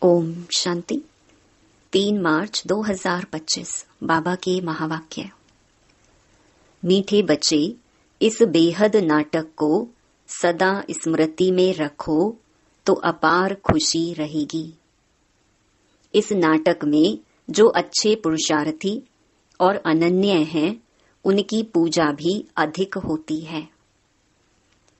ओम शांति। 3 मार्च 2025 बाबा के महावाक्य। मीठे बच्चे, इस बेहद नाटक को सदा स्मृति में रखो तो अपार खुशी रहेगी। इस नाटक में जो अच्छे पुरुषार्थी और अनन्य हैं, उनकी पूजा भी अधिक होती है।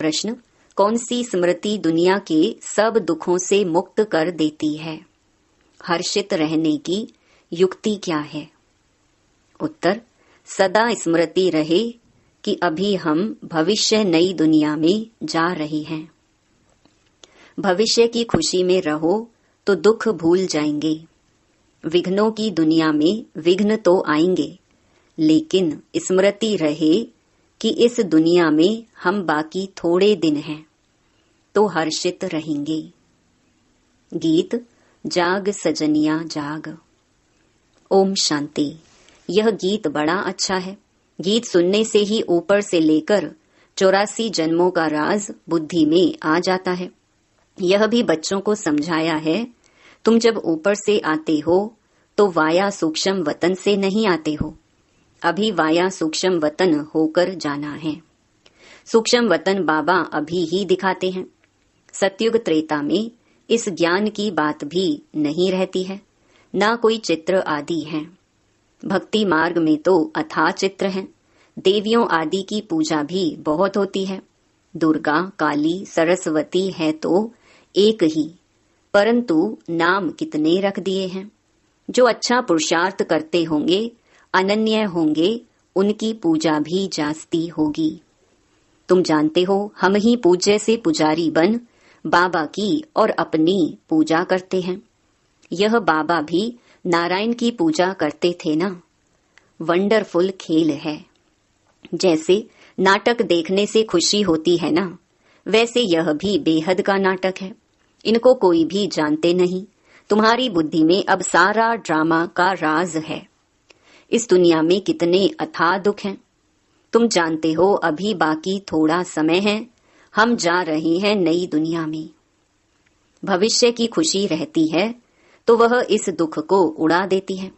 प्रश्न: कौन सी स्मृति दुनिया के सब दुखों से मुक्त कर देती है? हर्षित रहने की युक्ति क्या है? उत्तर: सदा स्मृति रहे कि अभी हम भविष्य नई दुनिया में जा रहे हैं। भविष्य की खुशी में रहो तो दुख भूल जाएंगे। विघ्नों की दुनिया में विघ्न तो आएंगे, लेकिन स्मृति रहे कि इस दुनिया में हम बाकी थोड़े दिन हैं, तो हर्षित रहेंगे। गीत जाग सजनिया जाग। ओम शांति। यह गीत बड़ा अच्छा है। गीत सुनने से ही ऊपर से लेकर 84 जन्मों का राज बुद्धि में आ जाता है। यह भी बच्चों को समझाया है, तुम जब ऊपर से आते हो तो वाया सूक्ष्म वतन से नहीं आते हो। अभी वाया सूक्ष्म वतन होकर जाना है। सूक्ष्म वतन बाबा अभी ही दिखाते हैं। सतयुग त्रेता में इस ज्ञान की बात भी नहीं रहती है, ना कोई चित्र आदि हैं। भक्ति मार्ग में तो अथाह चित्र हैं। देवियों आदि की पूजा भी बहुत होती है। दुर्गा, काली, सरस्वती है तो एक ही, परंतु नाम कितने रख दिए हैं। जो अच्छा पुरुषार्थ करते होंगे, अनन्य होंगे, उनकी पूजा भी जास्ती होगी। तुम जानते हो, हम ही पूज्य से पुजारी बन बाबा की और अपनी पूजा करते हैं। यह बाबा भी नारायण की पूजा करते थे ना। वंडरफुल खेल है। जैसे नाटक देखने से खुशी होती है ना, वैसे यह भी बेहद का नाटक है। इनको कोई भी जानते नहीं। तुम्हारी बुद्धि में अब सारा ड्रामा का राज है। इस दुनिया में कितने अथाह दुख हैं। तुम जानते हो, अभी बाकी थोड़ा समय है। हम जा रहे हैं नई दुनिया में। भविष्य की खुशी रहती है तो वह इस दुख को उड़ा देती है।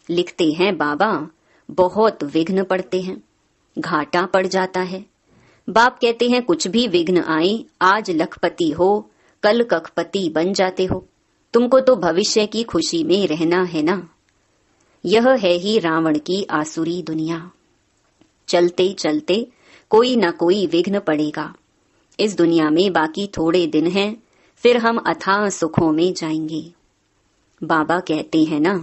लिखते हैं बाबा, बहुत विघ्न पड़ते हैं, घाटा पड़ जाता है। बाप कहते हैं कुछ भी विघ्न आए, आज लखपति हो कल कखपति बन जाते हो। तुमको तो भविष्य की खुशी में रहना है ना। यह है ही रावण की आसुरी दुनिया। चलते चलते कोई न कोई विघ्न पड़ेगा। इस दुनिया में बाकी थोड़े दिन हैं, फिर हम अथाह सुखों में जाएंगे। बाबा कहते हैं ना,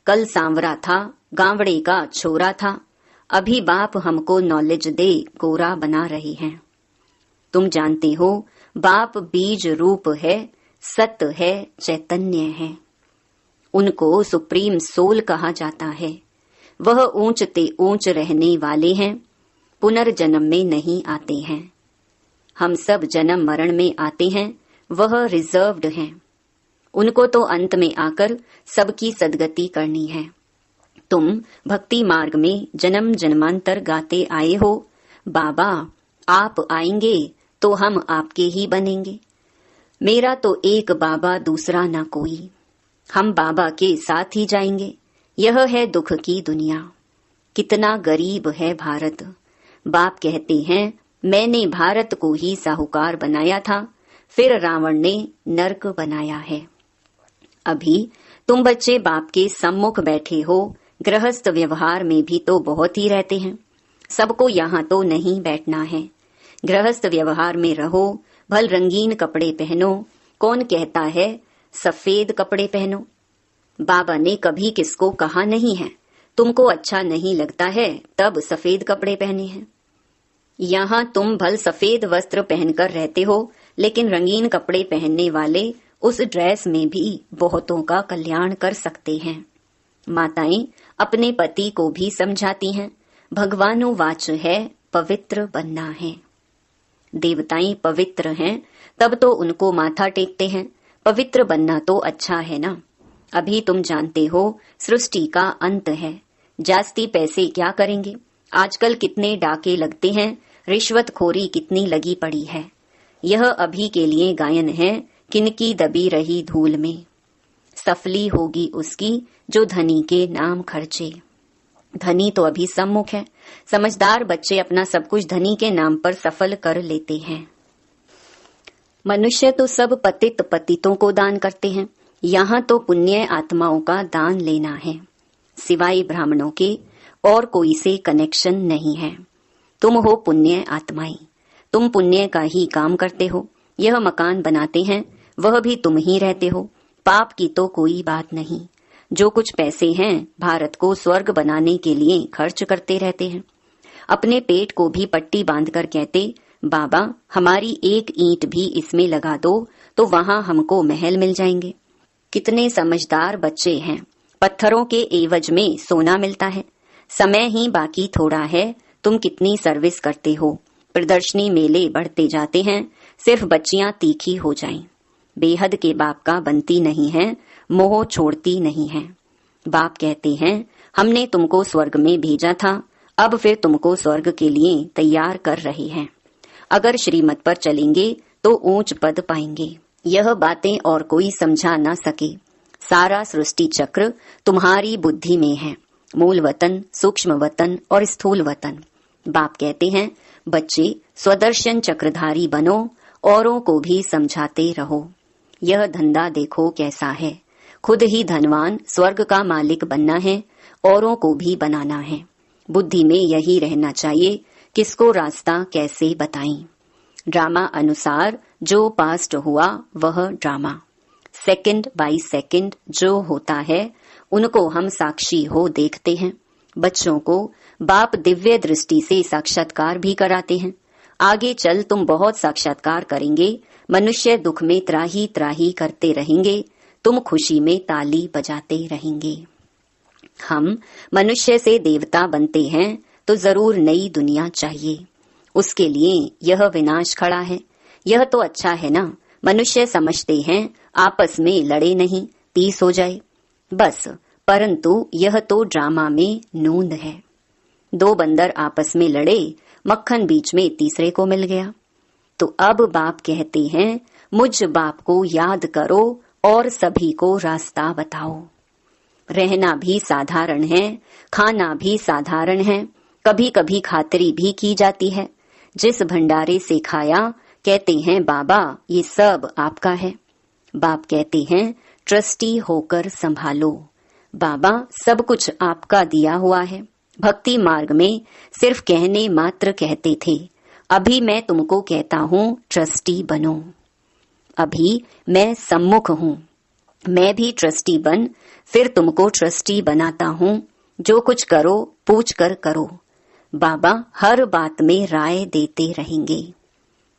कल सांवरा था, गांवड़े का छोरा था। अभी बाप हमको नॉलेज दे गोरा बना रहे हैं। तुम जानते हो, बाप बीज रूप है, सत्य है, चैतन्य है। उनको सुप्रीम सोल कहा जाता है। वह ऊंचते ऊंच रहने वाले हैं, पुनर्जन्म में नहीं आते हैं। हम सब जन्म मरण में आते हैं, वह रिजर्व्ड हैं। उनको तो अंत में आकर सबकी सदगति करनी है। तुम भक्ति मार्ग में जन्म जन्मांतर गाते आए हो, बाबा आप आएंगे तो हम आपके ही बनेंगे। मेरा तो एक बाबा, दूसरा ना कोई। हम बाबा के साथ ही जाएंगे। यह है दुख की दुनिया। कितना गरीब है भारत। बाप कहते हैं, मैंने भारत को ही साहूकार बनाया था, फिर रावण ने नरक बनाया है। अभी तुम बच्चे बाप के सम्मुख बैठे हो। गृहस्थ व्यवहार में भी तो बहुत ही रहते हैं। सबको यहाँ तो नहीं बैठना है। गृहस्थ व्यवहार में रहो, भल रंगीन कपड़े पहनो। कौन कहता है सफेद कपड़े पहनो? बाबा ने कभी किसको कहा नहीं है, तुमको अच्छा नहीं लगता है तब सफेद कपड़े पहने हैं। यहाँ तुम भल सफेद वस्त्र पहनकर रहते हो, लेकिन रंगीन कपड़े पहनने वाले उस ड्रेस में भी बहुतों का कल्याण कर सकते हैं। माताएं अपने पति को भी समझाती हैं, भगवानुवाच है पवित्र बनना है। देवताएं पवित्र हैं, तब तो उनको माथा टेकते हैं। पवित्र बनना तो अच्छा है ना। अभी तुम जानते हो, सृष्टि का अंत है। जास्ती पैसे क्या करेंगे? आजकल कितने डाके लगते हैं, रिश्वतखोरी कितनी लगी पड़ी है। यह अभी के लिए गायन है, किनकी दबी रही धूल में। सफली होगी उसकी जो धनी के नाम खर्चे। धनी तो अभी सम्मुख है। समझदार बच्चे अपना सब कुछ धनी के नाम पर सफल कर लेते हैं। मनुष्य तो सब पतित पतितों को दान करते हैं, यहाँ तो पुण्य आत्माओं का दान लेना है। सिवाय ब्राह्मणों के और कोई से कनेक्शन नहीं है। तुम हो पुण्य आत्माएं, तुम पुण्य का ही काम करते हो। यह मकान बनाते हैं, वह भी तुम ही रहते हो। पाप की तो कोई बात नहीं। जो कुछ पैसे हैं भारत को स्वर्ग बनाने के लिए खर्च करते रहते हैं। अपने पेट को भी पट्टी बांधकर कहते, बाबा हमारी एक ईंट भी इसमें लगा दो तो वहां हमको महल मिल जाएंगे। कितने समझदार बच्चे हैं। पत्थरों के एवज में सोना मिलता है। समय ही बाकी थोड़ा है, तुम कितनी सर्विस करते हो। प्रदर्शनी मेले बढ़ते जाते हैं, सिर्फ बच्चियां तीखी हो जाएं। बेहद के बाप का बनती नहीं है, मोह छोड़ती नहीं है। बाप कहते हैं हमने तुमको स्वर्ग में भेजा था, अब फिर तुमको स्वर्ग के लिए तैयार कर रहे हैं। अगर श्रीमत पर चलेंगे तो ऊंच पद पाएंगे। यह बातें और कोई समझा ना सके। सारा सृष्टि चक्र तुम्हारी बुद्धि में है। मूल वतन, सूक्ष्म वतन और स्थूल वतन। बाप कहते हैं बच्चे स्वदर्शन चक्रधारी बनो, औरों को भी समझाते रहो। यह धंधा देखो कैसा है। खुद ही धनवान स्वर्ग का मालिक बनना है, औरों को भी बनाना है। बुद्धि में यही रहना चाहिए, किसको रास्ता कैसे बताएं। ड्रामा अनुसार जो पास्ट हुआ वह ड्रामा। सेकंड बाय सेकंड जो होता है उनको हम साक्षी हो देखते हैं। बच्चों को बाप दिव्य दृष्टि से साक्षात्कार भी कराते हैं। आगे चल तुम बहुत साक्षात्कार करेंगे। मनुष्य दुख में त्राही त्राही करते रहेंगे, तुम खुशी में ताली बजाते रहेंगे। हम मनुष्य से देवता बनते हैं तो जरूर नई दुनिया चाहिए। उसके लिए यह विनाश खड़ा है। यह तो अच्छा है ना। मनुष्य समझते हैं आपस में लड़े नहीं, पीस हो जाए बस, परंतु यह तो ड्रामा में नूंद है। दो बंदर आपस में लड़े, मक्खन बीच में तीसरे को मिल गया। तो अब बाप कहते हैं मुझ बाप को याद करो और सभी को रास्ता बताओ। रहना भी साधारण है, खाना भी साधारण है, कभी कभी खातरी भी की जाती है। जिस भंडारे से खाया कहते हैं बाबा ये सब आपका है। बाप कहते हैं ट्रस्टी होकर संभालो। बाबा सब कुछ आपका दिया हुआ है। भक्ति मार्ग में सिर्फ कहने मात्र कहते थे, अभी मैं तुमको कहता हूँ ट्रस्टी बनो। अभी मैं सम्मुख हूँ, मैं भी ट्रस्टी बन फिर तुमको ट्रस्टी बनाता हूँ। जो कुछ करो पूछ कर करो। बाबा हर बात में राय देते रहेंगे।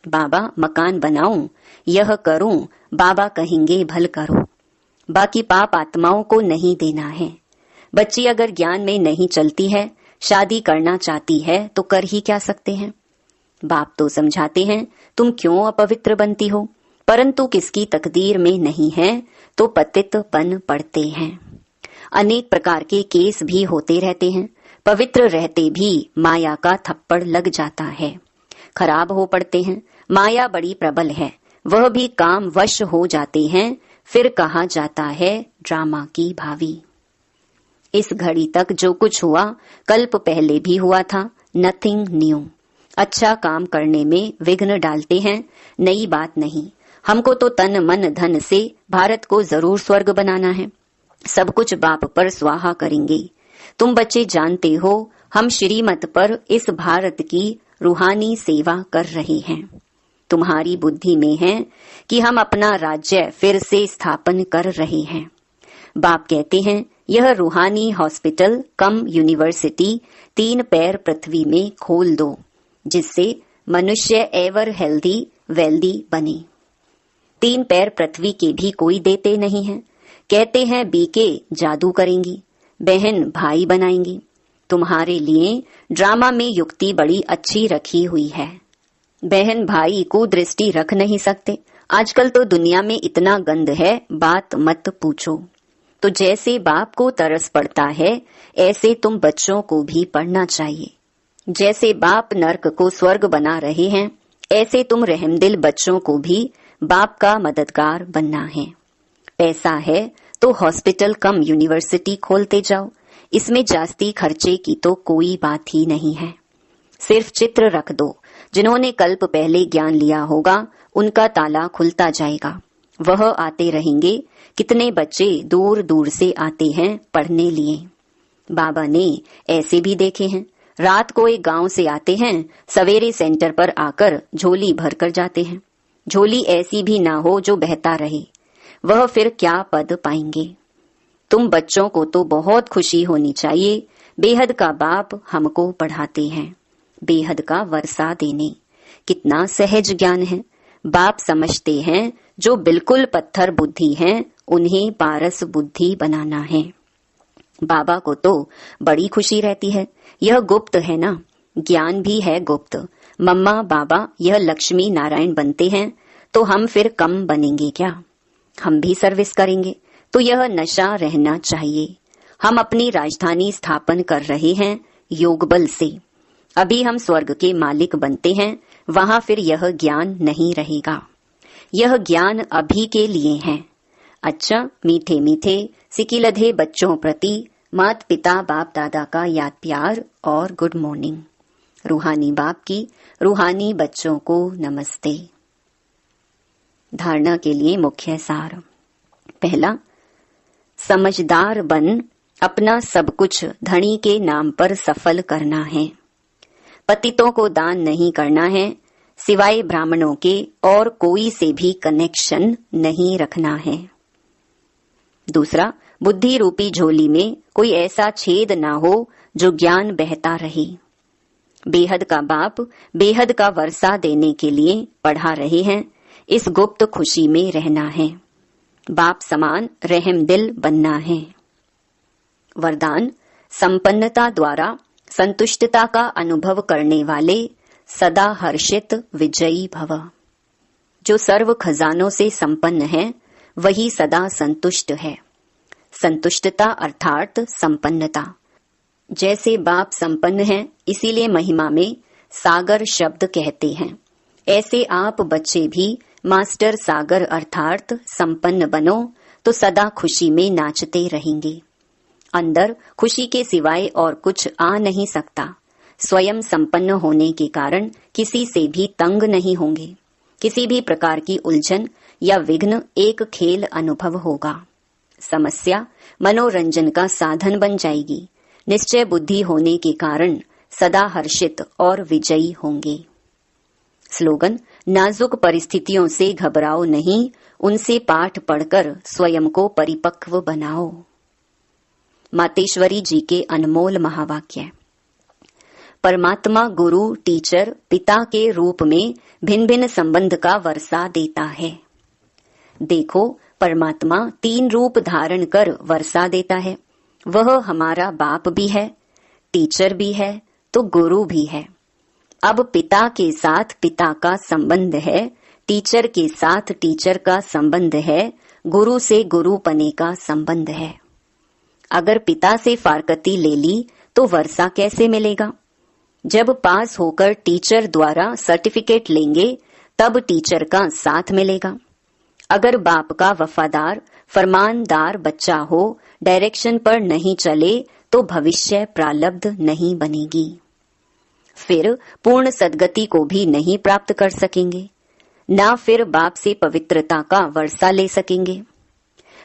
बाबा मकान बनाऊं, यह करूं, बाबा कहेंगे भल करो। बाकी पाप आत्माओं को नहीं देना है। बच्ची अगर ज्ञान में नहीं चलती है, शादी करना चाहती है तो कर ही क्या सकते हैं। बाप तो समझाते हैं तुम क्यों अपवित्र बनती हो, परंतु किसकी तकदीर में नहीं है तो पतित बन पड़ते हैं। अनेक प्रकार के केस भी होते रहते हैं। पवित्र रहते भी माया का थप्पड़ लग जाता है, खराब हो पड़ते हैं। माया बड़ी प्रबल है, वह भी काम वश हो जाते हैं। फिर कहा जाता है ड्रामा की भावी। इस घड़ी तक जो कुछ हुआ कल्प पहले भी हुआ था, नथिंग न्यू। अच्छा काम करने में विघ्न डालते हैं, नई बात नहीं। हमको तो तन मन धन से भारत को जरूर स्वर्ग बनाना है। सब कुछ बाप पर स्वाहा करेंगे। तुम बच्चे जानते हो हम श्रीमत पर इस भारत की रूहानी सेवा कर रहे हैं। तुम्हारी बुद्धि में है कि हम अपना राज्य फिर से स्थापन कर रहे हैं। बाप कहते हैं यह रूहानी हॉस्पिटल कम यूनिवर्सिटी 3 पैर पृथ्वी में खोल दो, जिससे मनुष्य एवर हेल्दी वेल्दी बने। 3 पैर पृथ्वी के भी कोई देते नहीं है। कहते हैं बीके जादू करेंगी, बहन भाई बनाएंगी। तुम्हारे लिए ड्रामा में युक्ति बड़ी अच्छी रखी हुई है। बहन भाई को दृष्टि रख नहीं सकते। आजकल तो दुनिया में इतना गंद है, बात मत पूछो। तो जैसे बाप को तरस पड़ता है, ऐसे तुम बच्चों को भी पढ़ना चाहिए। जैसे बाप नर्क को स्वर्ग बना रहे हैं, ऐसे तुम रहमदिल बच्चों को भी बाप का मददगार बनना है। पैसा है तो हॉस्पिटल कम यूनिवर्सिटी खोलते जाओ। इसमें जास्ती खर्चे की तो कोई बात ही नहीं है। सिर्फ चित्र रख दो। जिन्होंने कल्प पहले ज्ञान लिया होगा उनका ताला खुलता जाएगा, वह आते रहेंगे। कितने बच्चे दूर दूर से आते हैं पढ़ने लिए। बाबा ने ऐसे भी देखे हैं, रात को एक गांव से आते हैं, सवेरे सेंटर पर आकर झोली भर कर जाते हैं। झोली ऐसी भी ना हो जो बहता रहे, वह फिर क्या पद पाएंगे। तुम बच्चों को तो बहुत खुशी होनी चाहिए, बेहद का बाप हमको पढ़ाते हैं। बेहद का वर्षा देने, कितना सहज ज्ञान है। बाप समझते हैं जो बिल्कुल पत्थर बुद्धि हैं उन्हें पारस बुद्धि बनाना है। बाबा को तो बड़ी खुशी रहती है, यह गुप्त है ना, ज्ञान भी है गुप्त। मम्मा बाबा यह लक्ष्मी नारायण बनते हैं तो हम फिर कम बनेंगे क्या? हम भी सर्विस करेंगे तो यह नशा रहना चाहिए। हम अपनी राजधानी स्थापन कर रहे हैं योग बल से। अभी हम स्वर्ग के मालिक बनते हैं, वहां फिर यह ज्ञान नहीं रहेगा। यह ज्ञान अभी के लिए है। अच्छा, मीठे मीठे सिकिलधे बच्चों प्रति माता पिता बाप दादा का याद प्यार और गुड मॉर्निंग। रूहानी बाप की रूहानी बच्चों को नमस्ते। धारणा के लिए मुख्य सार। पहला, समझदार बन अपना सब कुछ धनी के नाम पर सफल करना है। पतितों को दान नहीं करना है, सिवाय ब्राह्मणों के और कोई से भी कनेक्शन नहीं रखना है। दूसरा, बुद्धि रूपी झोली में कोई ऐसा छेद ना हो जो ज्ञान बहता रहे। बेहद का बाप बेहद का वर्षा देने के लिए पढ़ा रहे हैं, इस गुप्त खुशी में रहना है। बाप समान रहम दिल बनना है। वरदान, संपन्नता द्वारा संतुष्टता का अनुभव करने वाले सदा हर्षित विजयी भव। जो सर्व खजानों से संपन्न है वही सदा संतुष्ट है। संतुष्टता अर्थात संपन्नता। जैसे बाप संपन्न है इसीलिए महिमा में सागर शब्द कहते हैं, ऐसे आप बच्चे भी मास्टर सागर अर्थात संपन्न बनो तो सदा खुशी में नाचते रहेंगे। अंदर खुशी के सिवाय और कुछ आ नहीं सकता। स्वयं संपन्न होने के कारण किसी से भी तंग नहीं होंगे। किसी भी प्रकार की उलझन या विघ्न एक खेल अनुभव होगा। समस्या मनोरंजन का साधन बन जाएगी। निश्चय बुद्धि होने के कारण सदा हर्षित और विजयी होंगे। स्लोगन, नाजुक परिस्थितियों से घबराओ नहीं, उनसे पाठ पढ़कर स्वयं को परिपक्व बनाओ। मातेश्वरी जी के अनमोल महावाक्य। परमात्मा गुरु टीचर पिता के रूप में भिन्न भिन्न संबंध का वर्षा देता है। देखो, परमात्मा 3 रूप धारण कर वर्षा देता है। वह हमारा बाप भी है, टीचर भी है तो गुरु भी है। अब पिता के साथ पिता का संबंध है, टीचर के साथ टीचर का संबंध है, गुरु से गुरुपने का संबंध है। अगर पिता से फारकती ले ली तो वर्षा कैसे मिलेगा? जब पास होकर टीचर द्वारा सर्टिफिकेट लेंगे तब टीचर का साथ मिलेगा। अगर बाप का वफादार फरमानदार बच्चा हो, डायरेक्शन पर नहीं चले तो भविष्य प्रालब्ध नहीं बनेगी। फिर पूर्ण सद्गति को भी नहीं प्राप्त कर सकेंगे, ना फिर बाप से पवित्रता का वर्षा ले सकेंगे।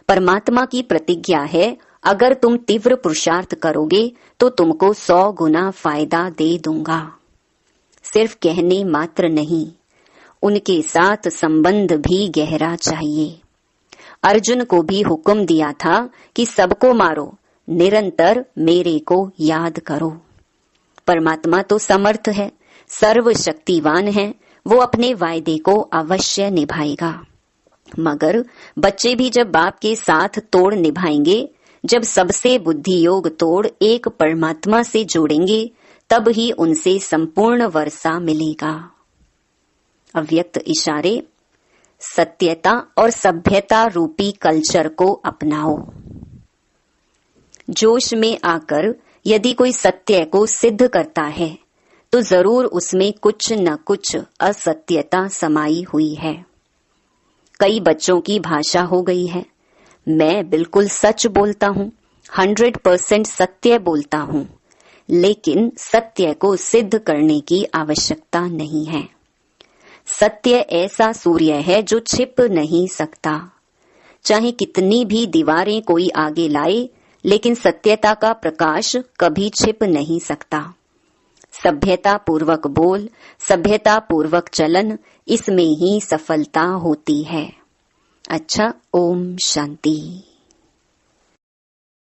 परमात्मा की प्रतिज्ञा है, अगर तुम तीव्र पुरुषार्थ करोगे तो तुमको 100 गुना फायदा दे दूंगा। सिर्फ कहने मात्र नहीं, उनके साथ संबंध भी गहरा चाहिए। अर्जुन को भी हुक्म दिया था कि सबको मारो, निरंतर मेरे को याद करो। परमात्मा तो समर्थ है, सर्वशक्तिवान है, वो अपने वायदे को अवश्य निभाएगा। मगर बच्चे भी जब बाप के साथ तोड़ निभाएंगे, जब सबसे बुद्धि योग तोड़ एक परमात्मा से जोड़ेंगे, तब ही उनसे संपूर्ण वर्षा मिलेगा। अव्यक्त इशारे, सत्यता और सभ्यता रूपी कल्चर को अपनाओ। जोश में आकर यदि कोई सत्य को सिद्ध करता है तो जरूर उसमें कुछ न कुछ असत्यता समाई हुई है। कई बच्चों की भाषा हो गई है, मैं बिल्कुल सच बोलता हूँ, 100% सत्य बोलता हूँ, लेकिन सत्य को सिद्ध करने की आवश्यकता नहीं है। सत्य ऐसा सूर्य है जो छिप नहीं सकता। चाहे कितनी भी दीवारें कोई आगे लाए, लेकिन सत्यता का प्रकाश कभी छिप नहीं सकता। सभ्यता पूर्वक बोल, सभ्यता पूर्वक चलन, इसमें ही सफलता होती है। अच्छा, ओम शांति।